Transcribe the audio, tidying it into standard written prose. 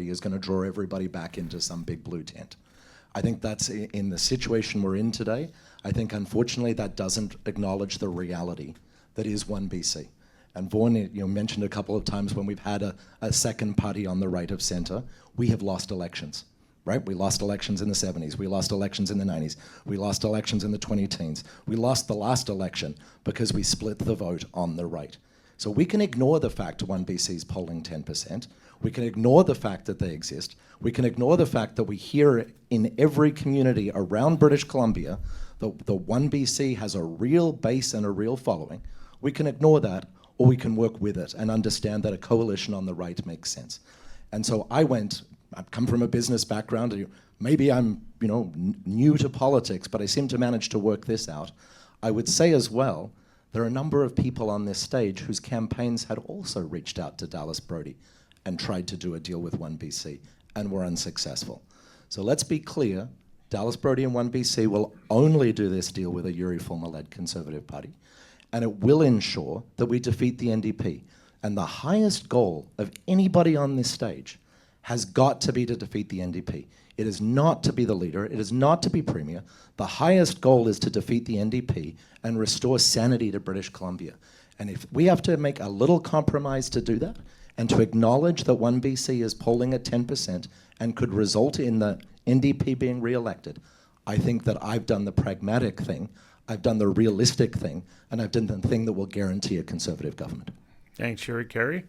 Party is going to draw everybody back into some big blue tent. I think that's in the situation we're in today. I think, unfortunately, that doesn't acknowledge the reality that is 1BC. And Vaughan, mentioned a couple of times when we've had a second party on the right of centre, we have lost elections, right? We lost elections in the 70s. We lost elections in the 90s. We lost elections in the 2010s. We lost the last election because we split the vote on the right. So we can ignore the fact 1BC is polling 10%. We can ignore the fact that they exist. We can ignore the fact that we hear in every community around British Columbia that the 1BC has a real base and a real following. We can ignore that, or we can work with it and understand that a coalition on the right makes sense. And so I've come from a business background. Maybe I'm new to politics, but I seem to manage to work this out. I would say as well, there are a number of people on this stage whose campaigns had also reached out to Dallas Brody and tried to do a deal with 1BC and were unsuccessful. So let's be clear, Dallas Brody and 1BC will only do this deal with a Yuri Fulmer-led Conservative Party, and it will ensure that we defeat the NDP. And the highest goal of anybody on this stage has got to be to defeat the NDP. It is not to be the leader. It is not to be premier. The highest goal is to defeat the NDP and restore sanity to British Columbia. And if we have to make a little compromise to do that, and to acknowledge that 1BC is polling at 10% and could result in the NDP being re-elected, I think that I've done the pragmatic thing, I've done the realistic thing, and I've done the thing that will guarantee a Conservative government. Thanks, Yuri. Kerry?